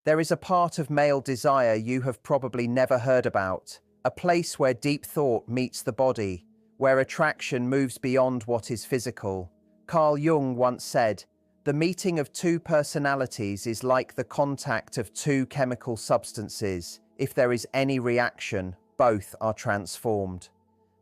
There is a part of male desire you have probably never heard about, a place where deep thought meets the body, where attraction moves beyond what is physical. Carl Jung once said, "The meeting of two personalities is like the contact of two chemical substances. If there is any reaction, both are transformed."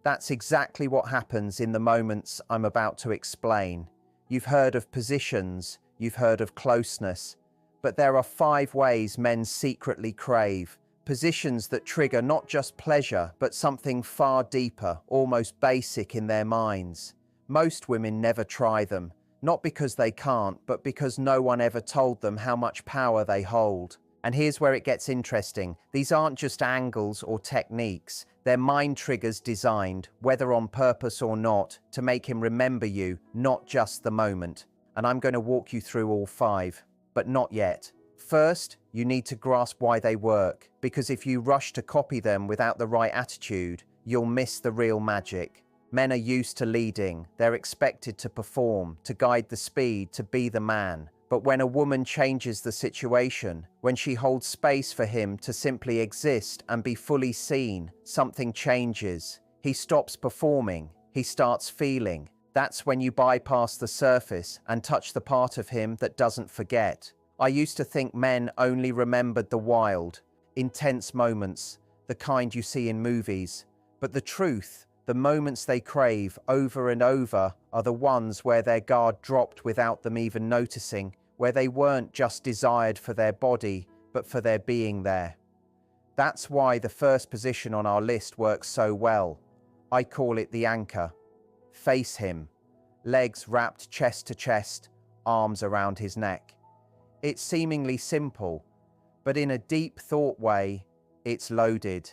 That's exactly what happens in the moments I'm about to explain. You've heard of positions, you've heard of closeness, but there are 5 ways men secretly crave, positions that trigger not just pleasure, but something far deeper, almost basic in their minds. Most women never try them, not because they can't, but because no one ever told them how much power they hold. And here's where it gets interesting. These aren't just angles or techniques. They're mind triggers designed, whether on purpose or not, to make him remember you, not just the moment. And I'm going to walk you through all 5, but not yet. First, you need to grasp why they work, because if you rush to copy them without the right attitude, you'll miss the real magic. Men are used to leading. They're expected to perform, to guide the speed, to be the man. But when a woman changes the situation, when she holds space for him to simply exist and be fully seen, something changes. He stops performing. He starts feeling. That's when you bypass the surface and touch the part of him that doesn't forget. I used to think men only remembered the wild, intense moments, the kind you see in movies. But the truth, the moments they crave over and over, are the ones where their guard dropped without them even noticing, where they weren't just desired for their body, but for their being there. That's why the first position on our list works so well. I call it the anchor. Face him, legs wrapped chest to chest, arms around his neck. It's seemingly simple, but in a deep thought way, it's loaded.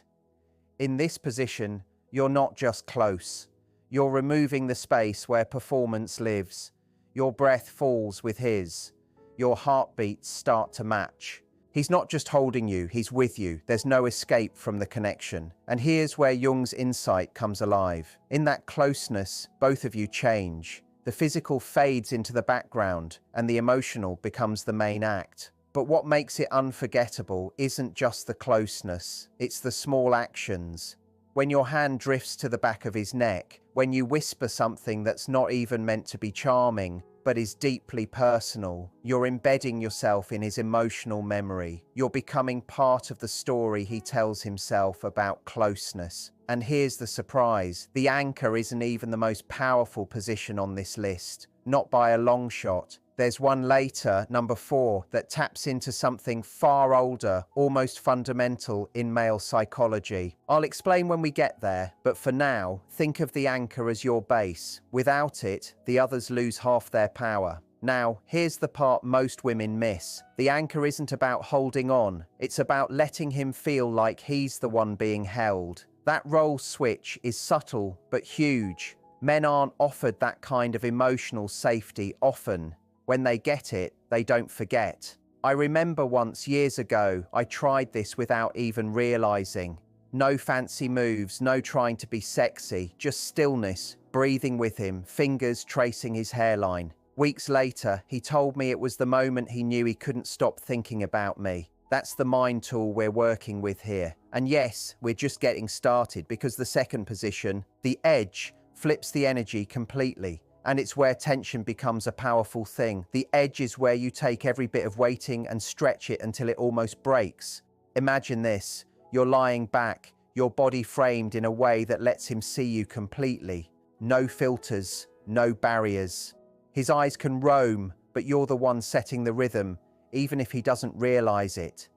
In this position, you're not just close. You're removing the space where performance lives. Your breath falls with his. Your heartbeats start to match. He's not just holding you, he's with you. There's no escape from the connection. And here's where Jung's insight comes alive. In that closeness, both of you change. The physical fades into the background, and the emotional becomes the main act. But what makes it unforgettable isn't just the closeness, it's the small actions. When your hand drifts to the back of his neck, when you whisper something that's not even meant to be charming, but is deeply personal, you're embedding yourself in his emotional memory. You're becoming part of the story he tells himself about closeness. And here's the surprise. The anchor isn't even the most powerful position on this list. Not by a long shot. There's one later, number 4, that taps into something far older, almost fundamental in male psychology. I'll explain when we get there, but for now, think of the anchor as your base. Without it, the others lose half their power. Now, here's the part most women miss. The anchor isn't about holding on. It's about letting him feel like he's the one being held. That role switch is subtle, but huge. Men aren't offered that kind of emotional safety often. When they get it, they don't forget. I remember once years ago, I tried this without even realizing. No fancy moves, no trying to be sexy, just stillness, breathing with him, fingers tracing his hairline. Weeks later, he told me it was the moment he knew he couldn't stop thinking about me. That's the mind tool we're working with here. And yes, we're just getting started because the second position, the edge, flips the energy completely. And it's where tension becomes a powerful thing. The edge is where you take every bit of waiting and stretch it until it almost breaks. Imagine this. You're lying back, your body framed in a way that lets him see you completely. No filters, no barriers. His eyes can roam, but you're the one setting the rhythm, even if he doesn't realize it.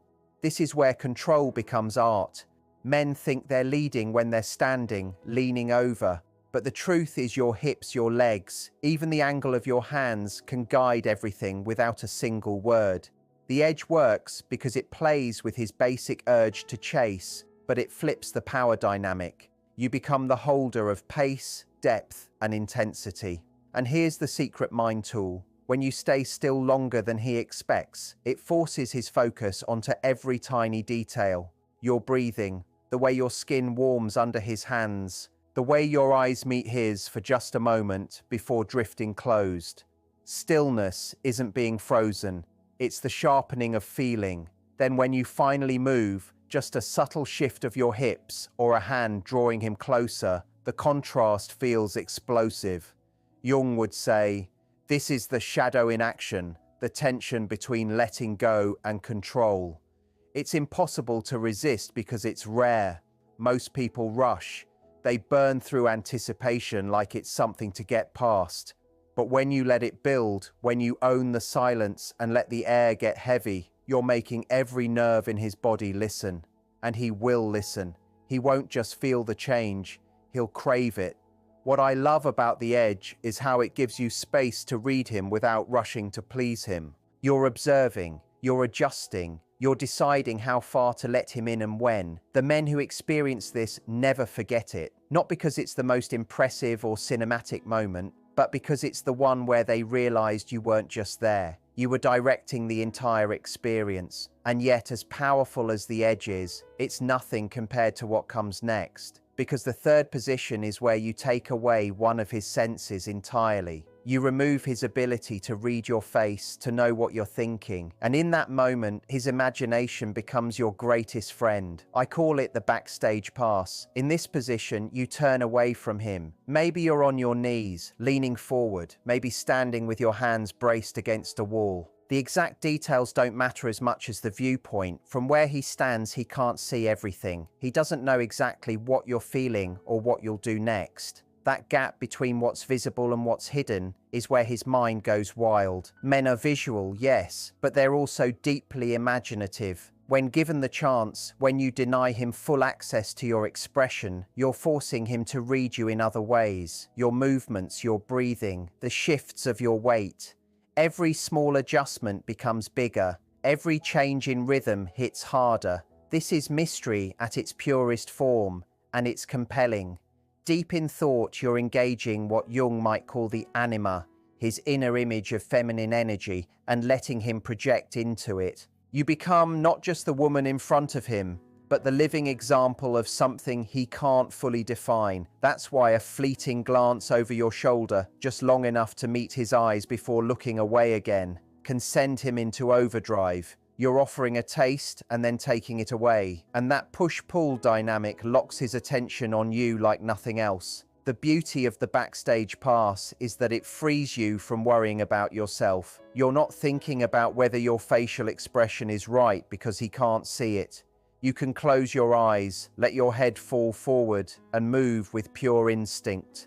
This is where control becomes art. Men think they're leading when they're standing, leaning over. But the truth is your hips, your legs, even the angle of your hands can guide everything without a single word. The edge works because it plays with his basic urge to chase, but it flips the power dynamic. You become the holder of pace, depth, and intensity. And here's the secret mind tool. When you stay still longer than he expects, it forces his focus onto every tiny detail. Your breathing, the way your skin warms under his hands, the way your eyes meet his for just a moment before drifting closed. Stillness isn't being frozen. It's the sharpening of feeling. Then when you finally move, just a subtle shift of your hips or a hand drawing him closer, the contrast feels explosive. Jung would say, this is the shadow in action, the tension between letting go and control. It's impossible to resist because it's rare. Most people rush. They burn through anticipation like it's something to get past. But when you let it build, when you own the silence and let the air get heavy, you're making every nerve in his body listen. And he will listen. He won't just feel the change, he'll crave it. What I love about the edge is how it gives you space to read him without rushing to please him. You're observing, you're adjusting, you're deciding how far to let him in and when. The men who experience this never forget it, not because it's the most impressive or cinematic moment, but because it's the one where they realized you weren't just there. You were directing the entire experience. And yet, as powerful as the edge is, it's nothing compared to what comes next. Because the third position is where you take away one of his senses entirely. You remove his ability to read your face, to know what you're thinking. And in that moment, his imagination becomes your greatest friend. I call it the backstage pass. In this position, you turn away from him. Maybe you're on your knees, leaning forward, maybe standing with your hands braced against a wall. The exact details don't matter as much as the viewpoint. From where he stands, he can't see everything. He doesn't know exactly what you're feeling or what you'll do next. That gap between what's visible and what's hidden is where his mind goes wild. Men are visual, yes, but they're also deeply imaginative. When given the chance, when you deny him full access to your expression, you're forcing him to read you in other ways. Your movements, your breathing, the shifts of your weight. Every small adjustment becomes bigger. Every change in rhythm hits harder. This is mystery at its purest form, and it's compelling. Deep in thought, you're engaging what Jung might call the anima, his inner image of feminine energy, and letting him project into it. You become not just the woman in front of him, but the living example of something he can't fully define. That's why a fleeting glance over your shoulder, just long enough to meet his eyes before looking away again, can send him into overdrive. You're offering a taste and then taking it away, and that push-pull dynamic locks his attention on you like nothing else. The beauty of the backstage pass is that it frees you from worrying about yourself. You're not thinking about whether your facial expression is right because he can't see it. You can close your eyes, let your head fall forward, and move with pure instinct.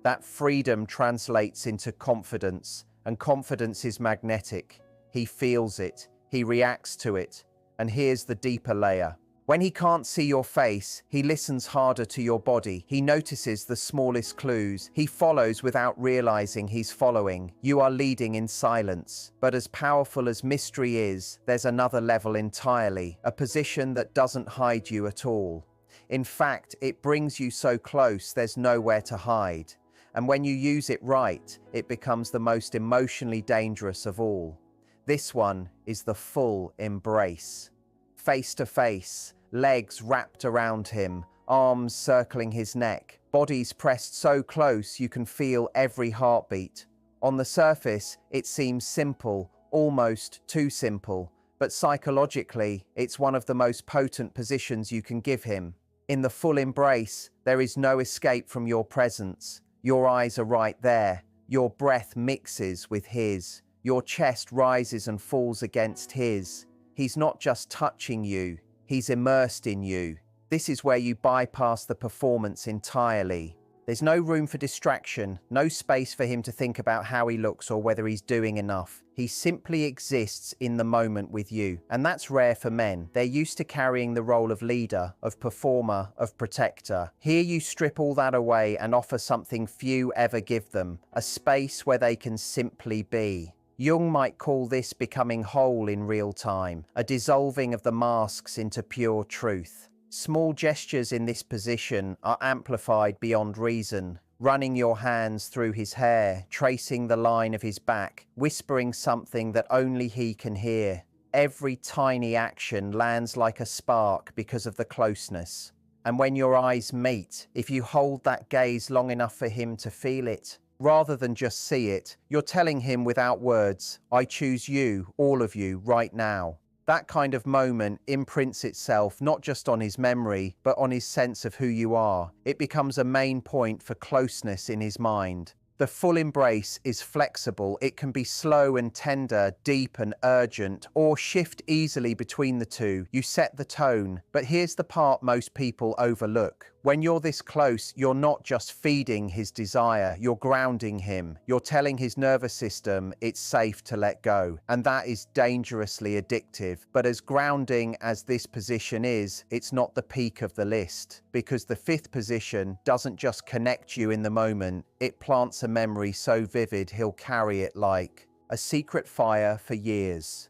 That freedom translates into confidence, and confidence is magnetic. He feels it, he reacts to it, and here's the deeper layer. When he can't see your face, he listens harder to your body. He notices the smallest clues. He follows without realizing he's following. You are leading in silence. But as powerful as mystery is, there's another level entirely, a position that doesn't hide you at all. In fact, it brings you so close there's nowhere to hide. And when you use it right, it becomes the most emotionally dangerous of all. This one is the full embrace. Face to face, legs wrapped around him, arms circling his neck, bodies pressed so close you can feel every heartbeat. On the surface, it seems simple, almost too simple, but psychologically, it's one of the most potent positions you can give him. In the full embrace, there is no escape from your presence. Your eyes are right there. Your breath mixes with his. Your chest rises and falls against his. He's not just touching you, he's immersed in you. This is where you bypass the performance entirely. There's no room for distraction, no space for him to think about how he looks or whether he's doing enough. He simply exists in the moment with you. And that's rare for men. They're used to carrying the role of leader, of performer, of protector. Here you strip all that away and offer something few ever give them, a space where they can simply be. Jung might call this becoming whole in real time, a dissolving of the masks into pure truth. Small gestures in this position are amplified beyond reason. Running your hands through his hair, tracing the line of his back, whispering something that only he can hear. Every tiny action lands like a spark because of the closeness. And when your eyes meet, if you hold that gaze long enough for him to feel it, rather than just see it, you're telling him without words, I choose you, all of you, right now. That kind of moment imprints itself not just on his memory, but on his sense of who you are. It becomes a main point for closeness in his mind. The full embrace is flexible. It can be slow and tender, deep and urgent, or shift easily between the two. You set the tone. But here's the part most people overlook. When you're this close, you're not just feeding his desire, you're grounding him. You're telling his nervous system it's safe to let go. And that is dangerously addictive. But as grounding as this position is, it's not the peak of the list. Because the fifth position doesn't just connect you in the moment, it plants a memory so vivid he'll carry it like a secret fire for years.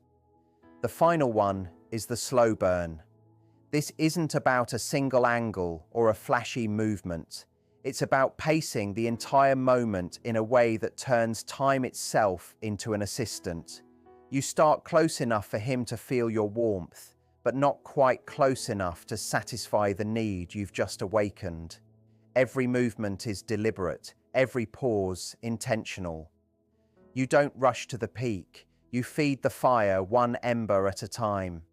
The final one is the slow burn. This isn't about a single angle or a flashy movement. It's about pacing the entire moment in a way that turns time itself into an assistant. You start close enough for him to feel your warmth, but not quite close enough to satisfy the need you've just awakened. Every movement is deliberate, every pause intentional. You don't rush to the peak, you feed the fire one ember at a time.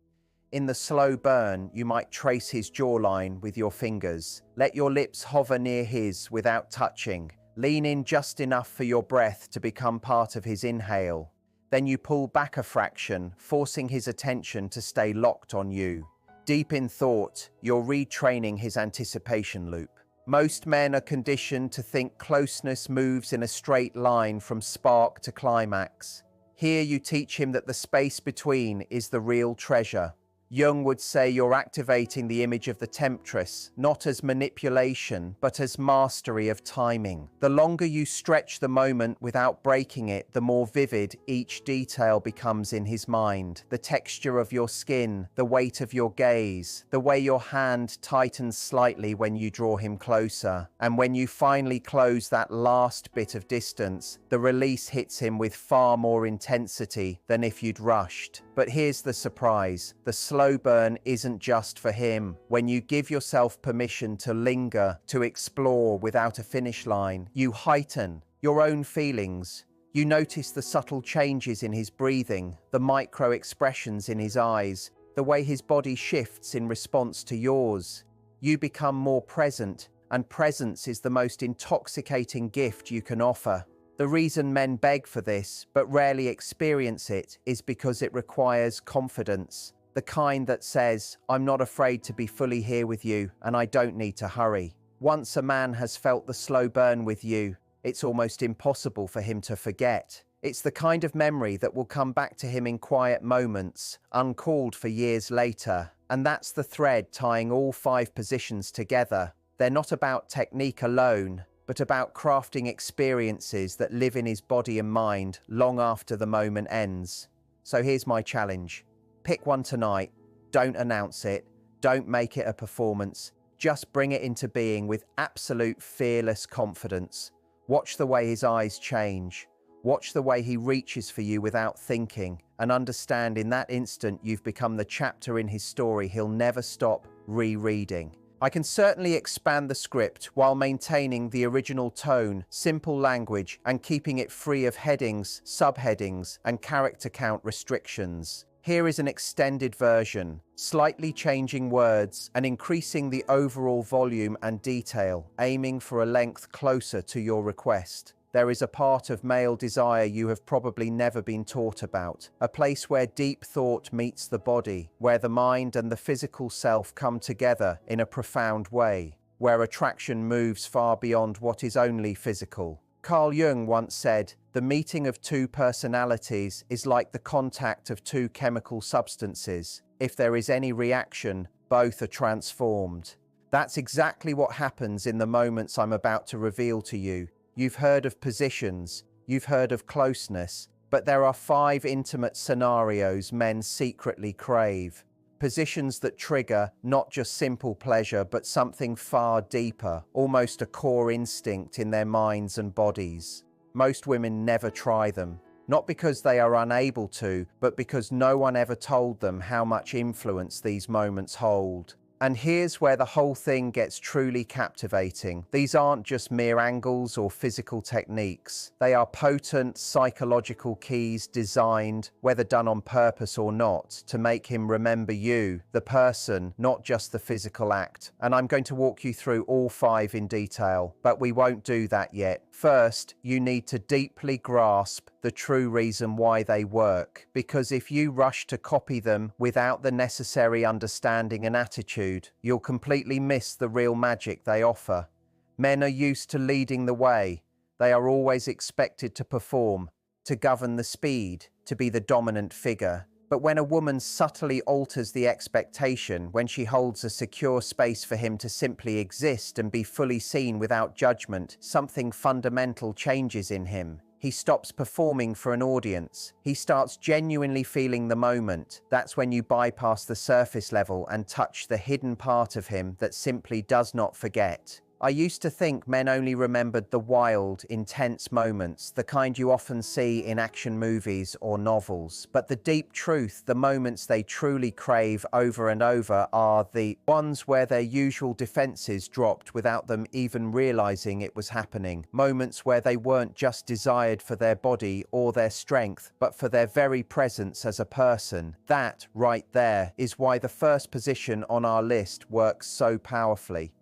In the slow burn, you might trace his jawline with your fingers. Let your lips hover near his without touching. Lean in just enough for your breath to become part of his inhale. Then you pull back a fraction, forcing his attention to stay locked on you. Deep in thought, you're retraining his anticipation loop. Most men are conditioned to think closeness moves in a straight line from spark to climax. Here you teach him that the space between is the real treasure. Jung would say you're activating the image of the temptress, not as manipulation, but as mastery of timing. The longer you stretch the moment without breaking it, the more vivid each detail becomes in his mind. The texture of your skin, the weight of your gaze, the way your hand tightens slightly when you draw him closer. And when you finally close that last bit of distance, the release hits him with far more intensity than if you'd rushed. But here's the surprise. The slow burn isn't just for him. When you give yourself permission to linger, to explore without a finish line, you heighten your own feelings. You notice the subtle changes in his breathing, the micro expressions in his eyes, the way his body shifts in response to yours. You become more present, and presence is the most intoxicating gift you can offer. The reason men beg for this, but rarely experience it, is because it requires confidence. The kind that says, I'm not afraid to be fully here with you, and I don't need to hurry. Once a man has felt the slow burn with you, it's almost impossible for him to forget. It's the kind of memory that will come back to him in quiet moments, uncalled for years later. And that's the thread tying all 5 positions together. They're not about technique alone, but about crafting experiences that live in his body and mind long after the moment ends. So here's my challenge. Pick one tonight. Don't announce it. Don't make it a performance. Just bring it into being with absolute fearless confidence. Watch the way his eyes change. Watch the way he reaches for you without thinking, and understand in that instant you've become the chapter in his story he'll never stop rereading. I can certainly expand the script while maintaining the original tone, simple language, and keeping it free of headings, subheadings, and character count restrictions. Here is an extended version, slightly changing words and increasing the overall volume and detail, aiming for a length closer to your request. There is a part of male desire you have probably never been taught about, a place where deep thought meets the body, where the mind and the physical self come together in a profound way, where attraction moves far beyond what is only physical. Carl Jung once said, "The meeting of 2 personalities is like the contact of 2 chemical substances. If there is any reaction, both are transformed." That's exactly what happens in the moments I'm about to reveal to you. You've heard of positions, you've heard of closeness, but there are 5 intimate scenarios men secretly crave. Positions that trigger not just simple pleasure, but something far deeper, almost a core instinct in their minds and bodies. Most women never try them, not because they are unable to, but because no one ever told them how much influence these moments hold. And here's where the whole thing gets truly captivating. These aren't just mere angles or physical techniques. They are potent psychological keys designed, whether done on purpose or not, to make him remember you, the person, not just the physical act. And I'm going to walk you through all 5 in detail, but we won't do that yet. First, you need to deeply grasp the true reason why they work, because if you rush to copy them without the necessary understanding and attitude, you'll completely miss the real magic they offer. Men are used to leading the way. They are always expected to perform, to govern the speed, to be the dominant figure. But when a woman subtly alters the expectation, when she holds a secure space for him to simply exist and be fully seen without judgment, something fundamental changes in him. He stops performing for an audience. He starts genuinely feeling the moment. That's when you bypass the surface level and touch the hidden part of him that simply does not forget. I used to think men only remembered the wild, intense moments, the kind you often see in action movies or novels. But the deep truth, the moments they truly crave over and over, are the ones where their usual defenses dropped without them even realizing it was happening. Moments where they weren't just desired for their body or their strength, but for their very presence as a person. That, right there, is why the first position on our list works so powerfully.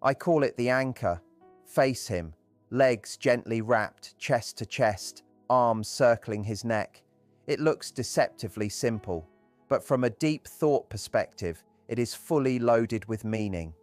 I call it the anchor. Face him, legs gently wrapped, chest to chest, arms circling his neck. It looks deceptively simple, but from a deep thought perspective, it is fully loaded with meaning.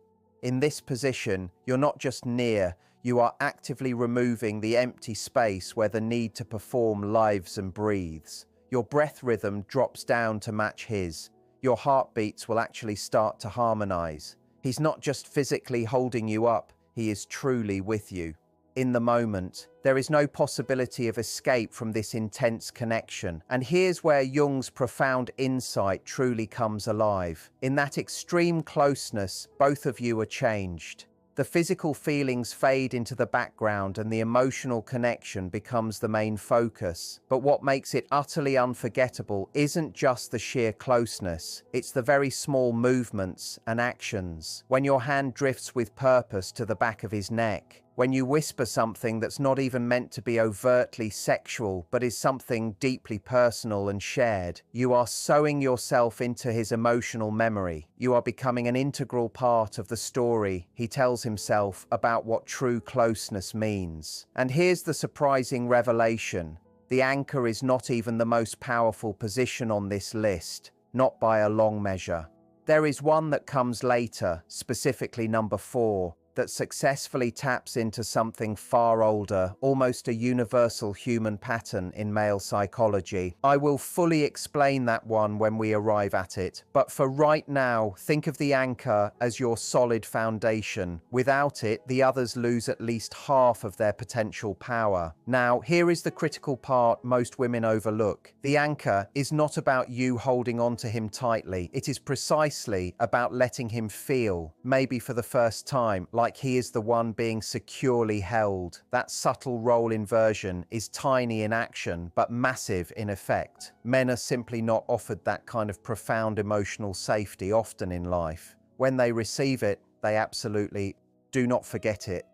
In this position, you're not just near, you are actively removing the empty space where the need to perform lives and breathes. Your breath rhythm drops down to match his. Your heartbeats will actually start to harmonize. He's not just physically holding you up, he is truly with you. In the moment, there is no possibility of escape from this intense connection. And here's where Jung's profound insight truly comes alive. In that extreme closeness, both of you are changed. The physical feelings fade into the background and the emotional connection becomes the main focus. But what makes it utterly unforgettable isn't just the sheer closeness, it's the very small movements and actions. When your hand drifts with purpose to the back of his neck, when you whisper something that's not even meant to be overtly sexual, but is something deeply personal and shared, you are sewing yourself into his emotional memory. You are becoming an integral part of the story he tells himself about what true closeness means. And here's the surprising revelation. The anchor is not even the most powerful position on this list, not by a long measure. There is one that comes later, specifically number 4, that successfully taps into something far older, almost a universal human pattern in male psychology. I will fully explain that one when we arrive at it, but for right now, think of the anchor as your solid foundation. Without it, the others lose at least half of their potential power. Now, here is the critical part most women overlook. The anchor is not about you holding on to him tightly. It is precisely about letting him feel, maybe for the first time, like he is the one being securely held. That subtle role inversion is tiny in action, but massive in effect. Men are simply not offered that kind of profound emotional safety often in life. When they receive it, they absolutely do not forget it.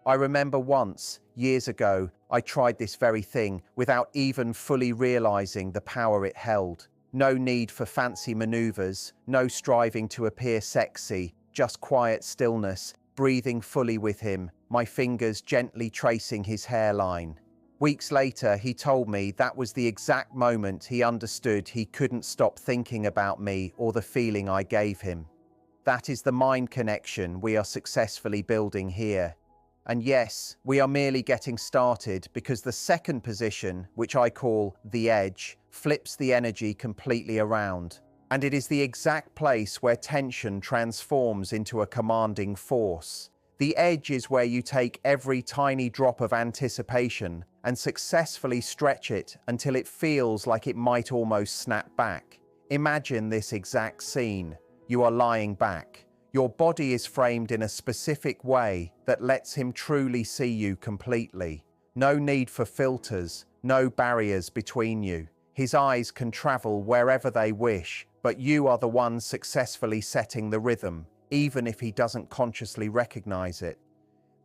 I remember once, years ago, I tried this very thing without even fully realizing the power it held. No need for fancy maneuvers, no striving to appear sexy, just quiet stillness, breathing fully with him, my fingers gently tracing his hairline. Weeks later, he told me that was the exact moment he understood he couldn't stop thinking about me or the feeling I gave him. That is the mind connection we are successfully building here. And yes, we are merely getting started because the second position, which I call the edge, flips the energy completely around. And it is the exact place where tension transforms into a commanding force. The edge is where you take every tiny drop of anticipation and successfully stretch it until it feels like it might almost snap back. Imagine this exact scene. You are lying back. Your body is framed in a specific way that lets him truly see you completely. No need for filters, no barriers between you. His eyes can travel wherever they wish, but you are the one successfully setting the rhythm. even if he doesn't consciously recognize it.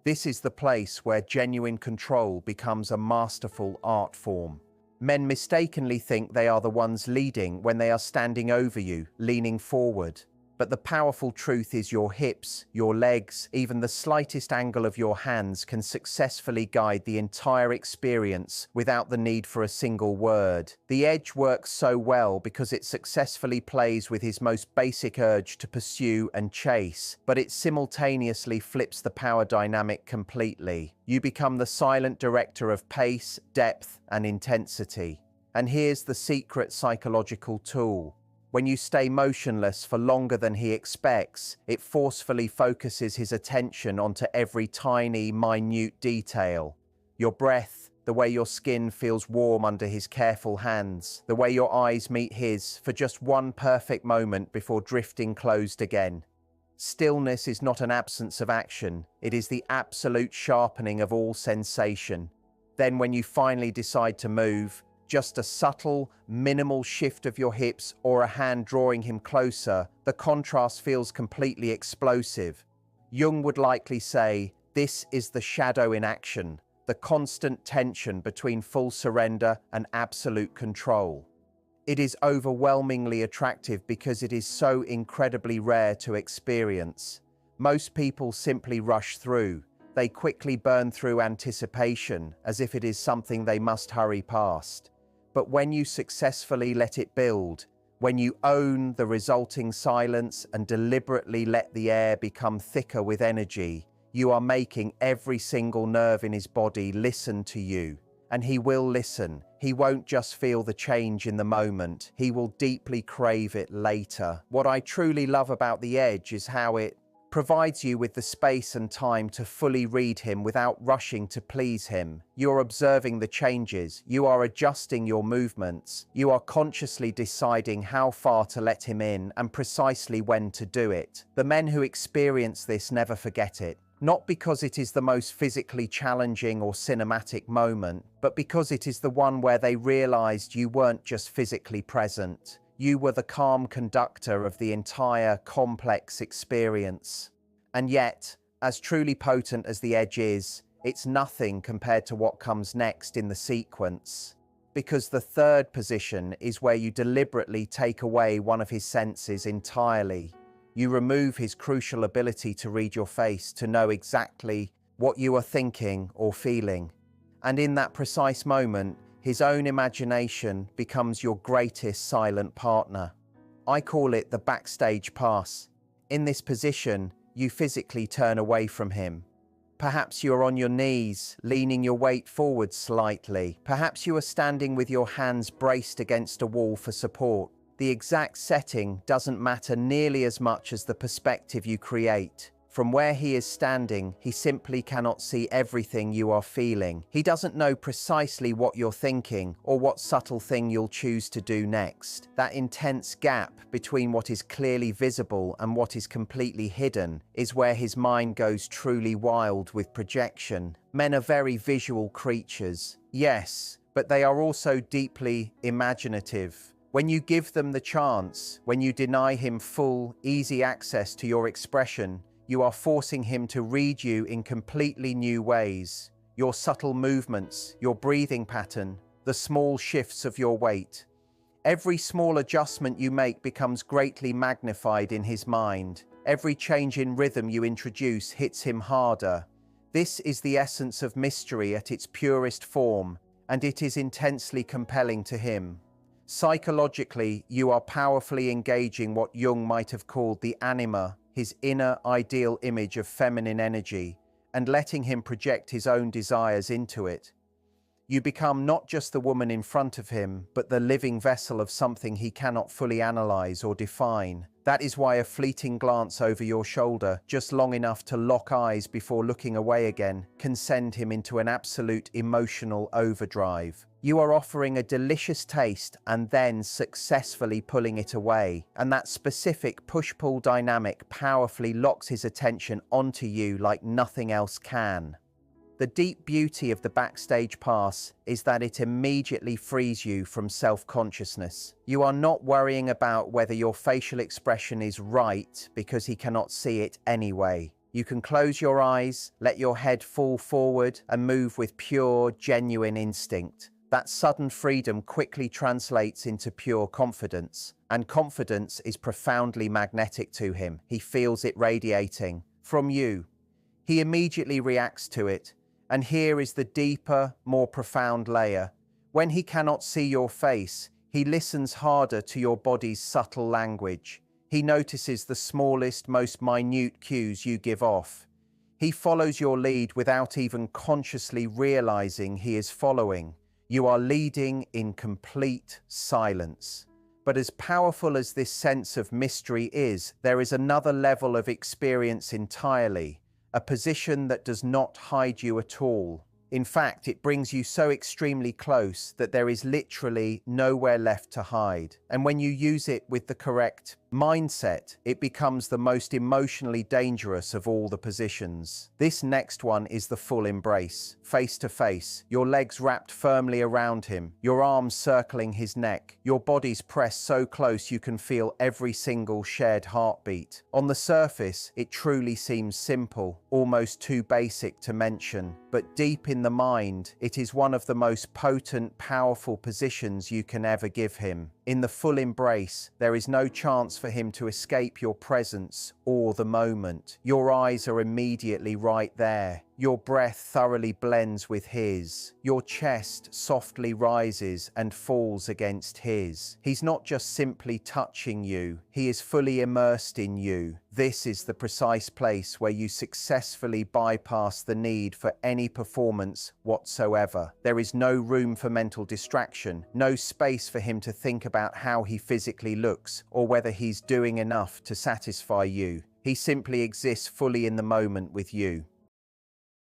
This is the place where genuine control becomes a masterful art form. Men mistakenly think they are the ones leading when they are standing over you, leaning forward. But the powerful truth is your hips, your legs, even the slightest angle of your hands can successfully guide the entire experience without the need for a single word. The edge works so well because it successfully plays with his most basic urge to pursue and chase, but it simultaneously flips the power dynamic completely. You become the silent director of pace, depth, and intensity. And here's the secret psychological tool. When you stay motionless for longer than he expects, it forcefully focuses his attention onto every tiny, minute detail. Your breath, the way your skin feels warm under his careful hands, the way your eyes meet his for just one perfect moment before drifting closed again. Stillness is not an absence of action, it is the absolute sharpening of all sensation. Then when you finally decide to move, just a subtle, minimal shift of your hips or a hand drawing him closer, the contrast feels completely explosive. Jung would likely say, this is the shadow in action, the constant tension between full surrender and absolute control. It is overwhelmingly attractive because it is so incredibly rare to experience. Most people simply rush through. They quickly burn through anticipation as if it is something they must hurry past. But when you successfully let it build, when you own the resulting silence and deliberately let the air become thicker with energy, you are making every single nerve in his body listen to you. And he will listen. He won't just feel the change in the moment. He will deeply crave it later. What I truly love about the edge is how it provides you with the space and time to fully read him without rushing to please him. You're observing the changes, you are adjusting your movements, you are consciously deciding how far to let him in and precisely when to do it. The men who experience this never forget it. Not because it is the most physically challenging or cinematic moment, but because it is the one where they realized you weren't just physically present. You were the calm conductor of the entire complex experience. And yet, as truly potent as the edge is, it's nothing compared to what comes next in the sequence. Because the third position is where you deliberately take away one of his senses entirely. You remove his crucial ability to read your face, to know exactly what you are thinking or feeling. And in that precise moment, his own imagination becomes your greatest silent partner. I call it the backstage pass. In this position, you physically turn away from him. Perhaps you're on your knees, leaning your weight forward slightly. Perhaps you are standing with your hands braced against a wall for support. The exact setting doesn't matter nearly as much as the perspective you create. From where he is standing, he simply cannot see everything you are feeling. He doesn't know precisely what you're thinking or what subtle thing you'll choose to do next. That intense gap between what is clearly visible and what is completely hidden is where his mind goes truly wild with projection. Men are very visual creatures, yes, but they are also deeply imaginative. When you give them the chance, when you deny him full, easy access to your expression, you are forcing him to read you in completely new ways. Your subtle movements, your breathing pattern, the small shifts of your weight. Every small adjustment you make becomes greatly magnified in his mind. Every change in rhythm you introduce hits him harder. This is the essence of mystery at its purest form, and it is intensely compelling to him. Psychologically, you are powerfully engaging what Jung might have called the anima, his inner ideal image of feminine energy, and letting him project his own desires into it. You become not just the woman in front of him, but the living vessel of something he cannot fully analyze or define. That is why a fleeting glance over your shoulder, just long enough to lock eyes before looking away again, can send him into an absolute emotional overdrive. You are offering a delicious taste and then successfully pulling it away, and that specific push-pull dynamic powerfully locks his attention onto you like nothing else can. The deep beauty of the backstage pass is that it immediately frees you from self-consciousness. You are not worrying about whether your facial expression is right because he cannot see it anyway. You can close your eyes, let your head fall forward, and move with pure, genuine instinct. That sudden freedom quickly translates into pure confidence, and confidence is profoundly magnetic to him. He feels it radiating from you. He immediately reacts to it, and here is the deeper, more profound layer. When he cannot see your face, he listens harder to your body's subtle language. He notices the smallest, most minute cues you give off. He follows your lead without even consciously realizing he is following. You are leading in complete silence. But as powerful as this sense of mystery is, there is another level of experience entirely, a position that does not hide you at all. In fact, it brings you so extremely close that there is literally nowhere left to hide. And when you use it with the correct mindset, it becomes the most emotionally dangerous of all the positions. This next one is the full embrace, face to face, your legs wrapped firmly around him, your arms circling his neck, your bodies pressed so close you can feel every single shared heartbeat. On the surface, it truly seems simple, almost too basic to mention, but deep in the mind, it is one of the most potent, powerful positions you can ever give him. In the full embrace, there is no chance for him to escape your presence or the moment. Your eyes are immediately right there. Your breath thoroughly blends with his. Your chest softly rises and falls against his. He's not just simply touching you, he is fully immersed in you. This is the precise place where you successfully bypass the need for any performance whatsoever. There is no room for mental distraction, no space for him to think about how he physically looks or whether he's doing enough to satisfy you. He simply exists fully in the moment with you.